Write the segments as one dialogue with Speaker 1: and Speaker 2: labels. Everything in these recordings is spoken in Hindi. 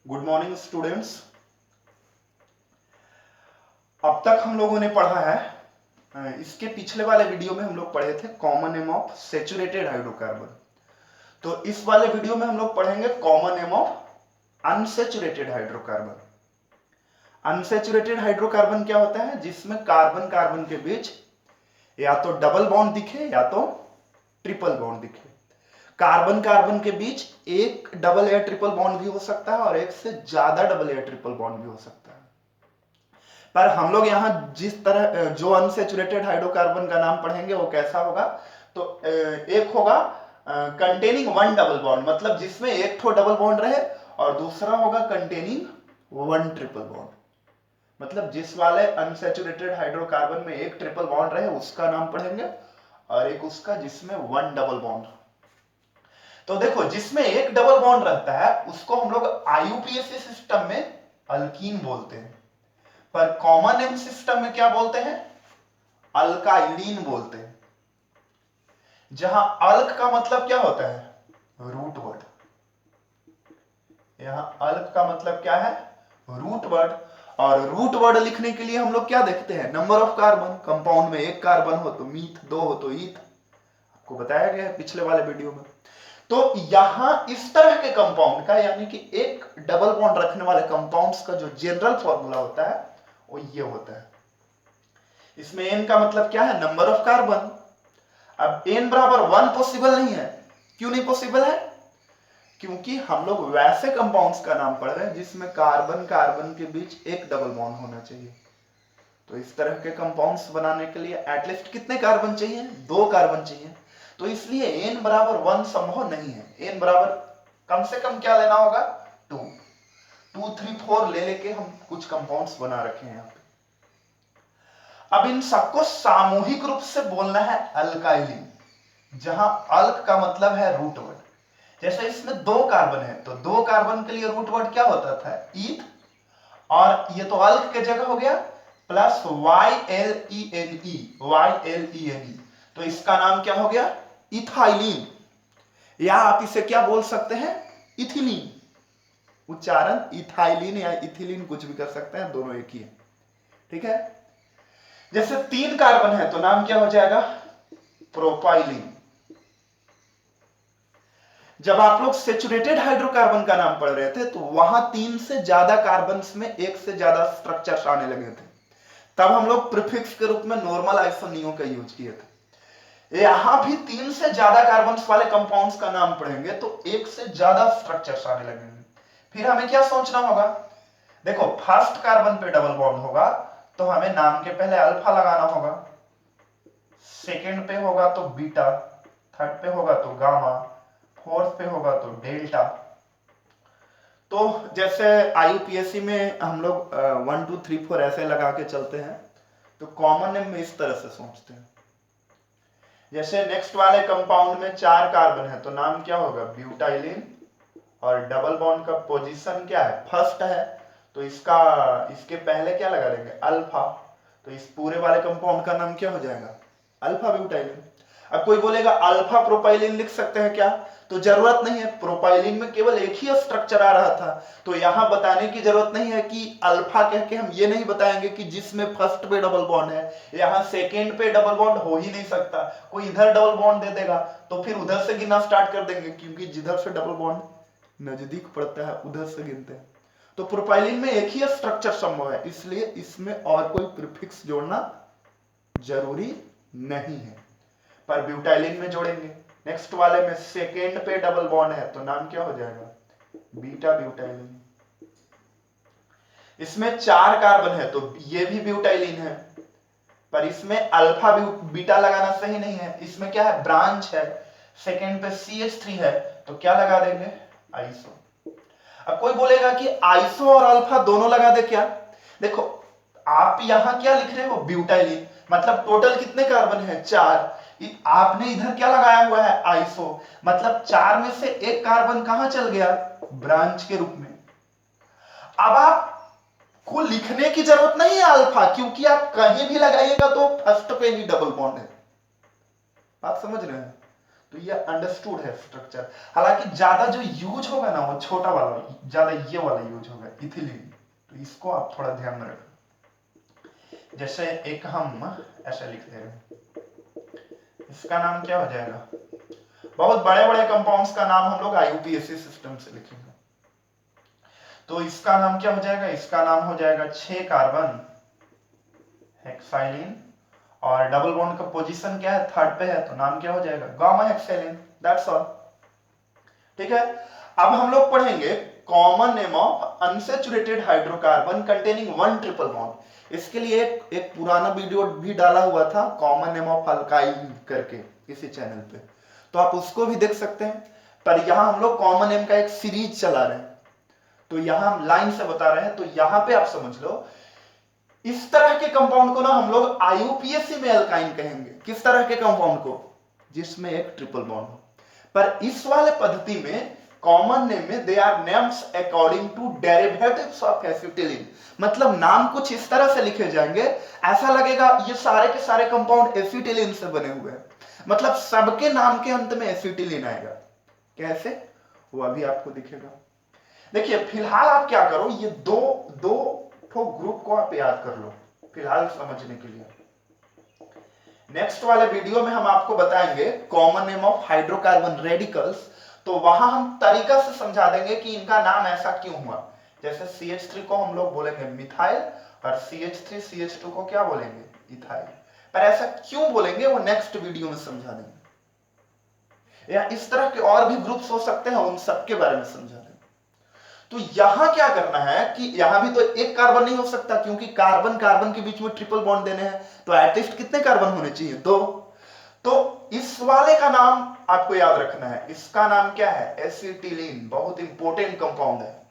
Speaker 1: Good morning students. अब तक हम लोगों ने पढ़ा है, इसके पिछले वाले वीडियो में हम लोग पढ़े थे common name of saturated hydrocarbon. तो इस वाले वीडियो में हम लोग पढ़ेंगे common name of unsaturated hydrocarbon. Unsaturated hydrocarbon क्या होता है? जिसमें कार्बन कार्बन के बीच या तो डबल बॉन्ड दिखे या तो ट्रिपल बॉन्ड दिखे। कार्बन कार्बन के बीच एक डबल या ट्रिपल बॉन्ड भी हो सकता है और एक से ज्यादा डबल या ट्रिपल बॉन्ड भी हो सकता है। पर हम लोग यहां जिस तरह जो अनसेचुरेटेड हाइड्रोकार्बन का नाम पढ़ेंगे वो कैसा होगा? तो एक होगा कंटेनिंग वन डबल बॉन्ड, मतलब जिसमें एक ठो डबल बॉन्ड रहे, और दूसरा होगा कंटेनिंग वन ट्रिपल बॉन्ड, मतलब जिस वाले अनसेचुरेटेड हाइड्रोकार्बन में एक ट्रिपल बॉन्ड रहे उसका नाम पढ़ेंगे, और एक उसका जिसमें वन डबल बॉन्ड। तो देखो, जिसमें एक डबल बॉन्ड रहता है उसको हम लोग आईयूपीएसी सिस्टम में अल्कीन बोलते हैं, पर कॉमन नेम सिस्टम में क्या बोलते हैं? अल्काइलीन बोलते हैं। जहां अल्क का मतलब क्या होता है? Root word. यहां अल्क का मतलब क्या है? Root word. और रूट वर्ड लिखने के लिए हम लोग क्या देखते हैं? Number of carbon. कंपाउंड में एक कार्बन हो तो मीथ, दो हो तो ईथ, आपको बताया गया है पिछले वाले वीडियो में। तो यहां इस तरह के कंपाउंड का, यानी कि एक डबल बॉन्ड रखने वाले कंपाउंड्स का जो जनरल फॉर्मूला होता है वो ये होता है। इसमें n का मतलब क्या है? Number of carbon. अब n बराबर 1 पॉसिबल नहीं है। क्यों नहीं पॉसिबल है? क्योंकि हम लोग वैसे कंपाउंड्स का नाम पढ़ रहे हैं जिसमें कार्बन कार्बन के बीच एक डबल बॉन्ड होना चाहिए। तो इस तरह के कंपाउंड्स बनाने के लिए एटलीस्ट कितने कार्बन चाहिए? 2 कार्बन चाहिए। तो इसलिए n बराबर 1 संभव नहीं है। n बराबर कम से कम क्या लेना होगा? 2, 2, 3, 4 ले लेके हम कुछ कंपाउंड्स बना रखे हैं यहाँ पे। अब इन सबको सामूहिक रूप से बोलना है अल्काइलिन, जहां अल्क का मतलब है रूट वर्ड। जैसे इसमें 2 कार्बन है तो 2 कार्बन के लिए रूट वर्ड क्या होता था? ईथ, और ये तो अल्क के जगह हो गया प्लस YLENE, YLENE, तो इसका नाम क्या हो गया? इथाइलिन। या आप इसे क्या बोल सकते हैं? इथिलीन। उच्चारण इथाइलिन या इथिलीन कुछ भी कर सकते हैं, दोनों एक ही है। ठीक है। जैसे 3 कार्बन है तो नाम क्या हो जाएगा? प्रोपाइलिन। जब आप लोग सेचुरेटेड हाइड्रोकार्बन का नाम पढ़ रहे थे तो वहां 3 से ज्यादा कार्बन में एक से ज्यादा स्ट्रक्चर्स आने लगे थे, तब हम लोग प्रीफिक्स के रूप में नॉर्मल आइसोनियो का यूज किए थे। यहां भी 3 से ज्यादा कार्बन वाले कंपाउंड्स का नाम पढ़ेंगे तो एक से ज्यादा स्ट्रक्चर्स आने लगेंगे। फिर हमें क्या सोचना होगा? देखो, फर्स्ट कार्बन पे डबल बॉन्ड होगा तो हमें नाम के पहले अल्फा लगाना होगा, सेकेंड पे होगा तो बीटा, थर्ड पे होगा तो गामा, फोर्थ पे होगा तो डेल्टा। तो जैसे आईयूपीएससी में हम लोग 1, 2, 3, 4 ऐसे लगा के चलते हैं, तो कॉमन नेम में इस तरह से सोचते हैं। जैसे नेक्स्ट वाले कंपाउंड में 4 कार्बन है तो नाम क्या होगा? ब्यूटाइलिन, और डबल बॉन्ड का पोजीशन क्या है? फर्स्ट है, तो इसके पहले क्या लगा देंगे? अल्फा। तो इस पूरे वाले कंपाउंड का नाम क्या हो जाएगा? Alpha butylene. अब कोई बोलेगा अल्फा प्रोपाइलिन लिख सकते हैं क्या? तो जरूरत नहीं है, प्रोपाइलिन में केवल एक ही स्ट्रक्चर आ रहा था, तो यहां बताने की जरूरत नहीं है कि अल्फा कह के हम ये नहीं बताएंगे कि जिसमें फर्स्ट पे डबल बॉन्ड है। यहां सेकेंड पे डबल बॉन्ड हो ही नहीं सकता। कोई इधर डबल बॉन्ड दे देगा तो फिर उधर से गिनना स्टार्ट कर देंगे, क्योंकि जिधर से डबल बॉन्ड नजदीक पड़ता है उधर से गिनते हैं। तो प्रोपाइलिन में एक ही स्ट्रक्चर संभव है, इसलिए इसमें और कोई प्रीफिक्स जोड़ना जरूरी नहीं है, पर ब्यूटाइलिन में जोड़ेंगे। नेक्स्ट वाले में सेकेंड पे डबल बॉन्ड है तो नाम क्या हो जाएगा? Beta butylene. इसमें 4 कार्बन है तो ये भी ब्यूटाइलिन है, पर इसमें अल्फा बीटा लगाना सही नहीं है। इसमें क्या है? ब्रांच है, सेकेंड पे CH3 है तो क्या लगा देंगे? आइसो। अब कोई बोलेगा कि आइसो और अल्फा दोनों लगा दे क्या? देखो, आप यहां क्या लिख रहे हो? ब्यूटाइलिन, मतलब टोटल कितने कार्बन है? 4। आपने इधर क्या लगाया हुआ है? आइसो, मतलब 4 में से एक कार्बन कहां चल गया? ब्रांच के रूप में। अब आपको लिखने की जरूरत नहीं है अल्फा, क्योंकि आप कहीं भी लगाइएगा तो फर्स्ट पे ही डबल बॉन्ड है। आप समझ रहे हैं? तो ये अंडरस्टूड है स्ट्रक्चर। हालांकि ज्यादा जो यूज होगा ना वो छोटा वाला, ज्यादा ये वाला यूज होगा इथिलीन, तो इसको आप थोड़ा ध्यान में रखें। जैसे एक हम ऐसे लिख दे रहे हैं, इसका नाम क्या हो जाएगा, बहुत बड़े बड़े कंपाउंड्स का नाम हम लोग आईयूपीएसी सिस्टम से लिखेंगे। तो इसका नाम क्या हो जाएगा, इसका नाम हो जाएगा 6 कार्बन हेक्साइलिन, और डबल बॉन्ड का पोजीशन क्या है, थर्ड पे है, तो नाम क्या हो जाएगा, गामा हेक्साइलिन। That's all. ठीक है। अब हम लोग पढ़ेंगे common name of unsaturated hydrocarbon containing one triple bond. इसके लिए एक पुराना वीडियो भी डाला हुआ था, कॉमन नेम ऑफ अल्काइल करके, इसी चैनल पे, तो आप उसको भी देख सकते हैं। पर यहां हम लोग कॉमन नेम का एक सीरीज चला रहे हैं, तो यहां हम लाइन से बता रहे हैं, तो यहां पे आप समझ लो इस तरह के कंपाउंड को ना हम लोग आईयूपीएसी में अल्काइन कहेंगे। किस तरह के कंपाउंड को, जिसमें एक ट्रिपल बॉन्ड हो। पर इस वाले पद्धति में कॉमन नेम में they are names according to derivatives of acetylene, मतलब नाम कुछ इस तरह से लिखे जाएंगे, ऐसा लगेगा ये सारे के सारे कंपाउंड एसिटिलीन से बने हुए हैं, मतलब सबके नाम के अंत में एसिटिलीन आएगा। कैसे, वो अभी आपको दिखेगा। देखिए फिलहाल आप क्या करो, ये दो ग्रुप को आप याद कर लो फिलहाल समझने के लिए। नेक्स्ट वाले वीडियो में हम आपको बताएंगे common name of hydrocarbon radicals, तो वहां हम तरीका से समझा देंगे कि इनका नाम ऐसा क्यों हुआ। जैसे CH3 को हम लोग बोलेंगे मिथाइल, और CH3 CH2 को क्या बोलेंगे, इथाइल। पर ऐसा क्यों बोलेंगे वो नेक्स्ट वीडियो में समझा देंगे। या इस तरह के और भी ग्रुप्स हो सकते हैं, उन सबके बारे में समझा देंगे। तो यहां क्या करना है कि यहां भी तो एक कार्बन नहीं हो सकता, क्योंकि कार्बन कार्बन के बीच में ट्रिपल बॉन्ड देने हैं, तो एटलीस्ट कितने कार्बन होने चाहिए, 2। तो इस वाले का नाम आपको याद रखना है, इसका नाम क्या है, एसिटिलीन। बहुत इंपॉर्टेंट कंपाउंड है,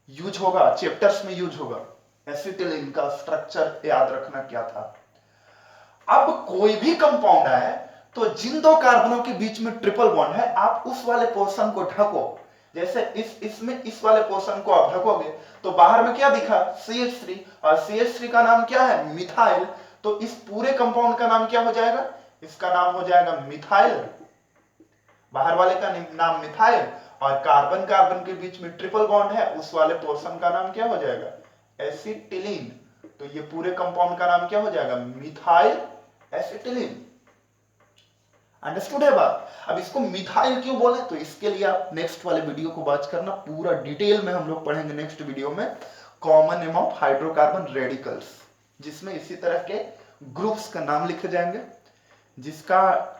Speaker 1: यूज होगा चैप्टर्स में, यूज होगा। एसिटिलीन का स्ट्रक्चर याद रखना क्या था। अब कोई भी कंपाउंड है तो जिन 2 कार्बनों के बीच में ट्रिपल बॉन्ड है, आप उस वाले पोर्शन को ढको। जैसे इसमें इस वाले पोर्शन को आप ढकोगे तो बाहर में क्या दिखा, CH3, और CH3 का नाम क्या है, मिथाइल। तो इस पूरे कंपाउंड का नाम क्या हो जाएगा, इसका नाम हो जाएगा मिथाइल, बाहर वाले का नाम मिथाइल, और कार्बन कार्बन के बीच में ट्रिपल बॉन्ड है, उस वाले पोर्शन का नाम क्या हो जाएगा, एसिटिलीन। तो ये पूरे कंपाउंड का नाम क्या हो जाएगा, मिथाइल एसिटिलीन। अंडरस्टूड है बात। अब इसको मिथाइल क्यों बोले, तो इसके लिए आप नेक्स्ट वाले वीडियो को वॉच करना, पूरा डिटेल में हम लोग पढ़ेंगे नेक्स्ट वीडियो में common name of hydrocarbon radicals, जिसमें इसी तरह के ग्रुप्स का नाम लिखे जाएंगे, जिसका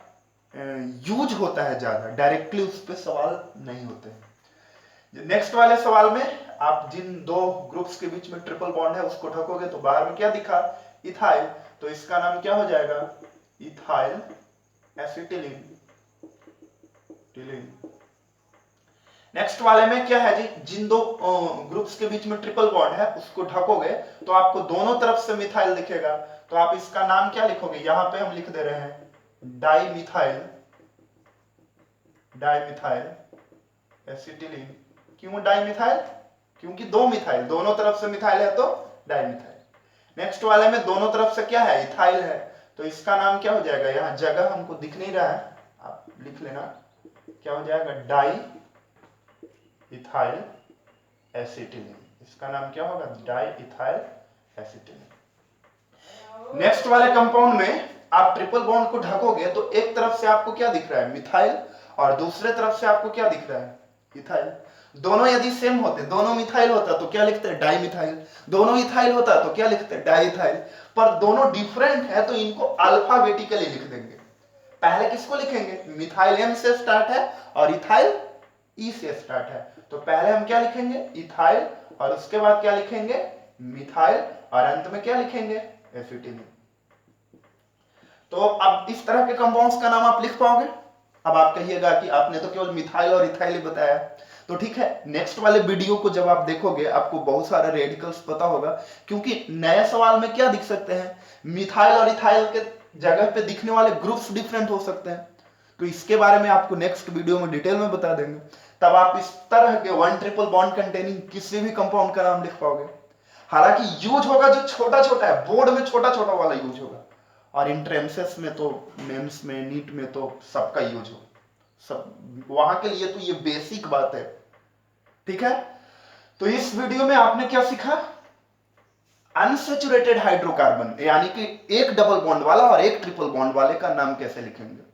Speaker 1: यूज होता है ज्यादा, डायरेक्टली उस पर सवाल नहीं होते हैं। नेक्स्ट वाले सवाल में आप जिन 2 ग्रुप्स के बीच में ट्रिपल बॉन्ड है उसको ढकोगे तो बाहर में क्या दिखा, इथाइल, तो इसका नाम क्या हो जाएगा, इथाइल एसिटिलीन। नेक्स्ट वाले में क्या है जी, जिन 2 ग्रुप्स के बीच में ट्रिपल बॉन्ड है उसको ढकोगे तो आपको दोनों तरफ से मिथाइल दिखेगा, तो आप इसका नाम क्या लिखोगे, यहां पे हम लिख दे रहे हैं डाइमिथाइल एसिटिलीन। क्यों डाइमिथाइल, क्योंकि 2 मिथाइल, दोनों तरफ से मिथाइल है तो डाइमिथाइल। नेक्स्ट वाले में दोनों तरफ से क्या है, इथाइल है, तो इसका नाम क्या हो जाएगा, यहां जगह हमको दिख नहीं रहा है, आप लिख लेना, क्या हो जाएगा, डाई इथाइल एसिटिलीन। इसका नाम क्या होगा, डाई इथाइल एसिटिलीन। नेक्स्ट वाले कंपाउंड में आप ट्रिपल बॉन्ड को ढकोगे तो एक तरफ से आपको क्या दिख रहा है, मिथाइल, और दूसरे तरफ से आपको क्या दिख रहा है, इथाइल। दोनों यदि सेम होते, दोनों मिथाइल होता तो क्या लिखते हैं, डाइमिथाइल, दोनों इथाइल होता तो क्या लिखते हैं, डाइइथाइल। पर दोनों डिफरेंट है तो इनको अल्फाबेटिकली लिख देंगे। पहले किसको लिखेंगे, मिथाइल M से स्टार्ट है और इथाइल E से स्टार्ट है, तो पहले हम क्या लिखेंगे, इथाइल, और उसके बाद क्या लिखेंगे, मिथाइल, और अंत में क्या लिखेंगे, एसिटिलीन। तो अब इस तरह के कंपाउंड्स का नाम आप लिख पाओगे। अब आप कहिएगा कि आपने तो केवल मिथाइल और इथाइल ही बताया, तो ठीक है, नेक्स्ट वाले वीडियो को जब आप देखोगे आपको बहुत सारे रेडिकल्स पता होगा, क्योंकि नए सवाल में क्या दिख सकते हैं, मिथाइल और इथाइल के जगह पे दिखने वाले ग्रुप्स डिफरेंट हो सकते हैं, तो इसके बारे में आपको नेक्स्ट वीडियो में डिटेल में बता देंगे। तब आप इस तरह के 1 ट्रिपल बॉन्ड कंटेनिंग किसी भी कंपाउंड का नाम लिख पाओगे। हालांकि यूज होगा जो छोटा छोटा है, बोर्ड में छोटा छोटा वाला यूज होगा, और इंट्रेंसेस में तो, मेंस में, नीट में तो सबका यूज हो, सब वहां के लिए तो ये बेसिक बात है। ठीक है, तो इस वीडियो में आपने क्या सीखा? अनसैचुरेटेड हाइड्रोकार्बन यानी कि एक डबल बॉन्ड वाला और एक ट्रिपल बॉन्ड वाले का नाम कैसे लिखेंगे।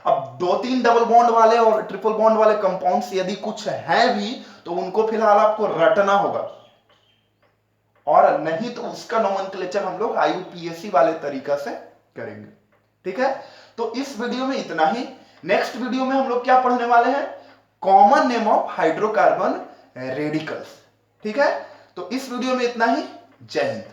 Speaker 1: अब 2-3 डबल बॉन्ड वाले और ट्रिपल बॉन्ड वाले कंपाउंड्स यदि कुछ है भी तो उनको फिलहाल आपको रटना होगा, और नहीं तो उसका नोमेनक्लेचर हम लोग IUPAC वाले तरीका से करेंगे। ठीक है, तो इस वीडियो में इतना ही। नेक्स्ट वीडियो में हम लोग क्या पढ़ने वाले हैं? Common name of hydrocarbon radicals. ठीक है, तो इस वीडियो में इतना ही। जय हिंद।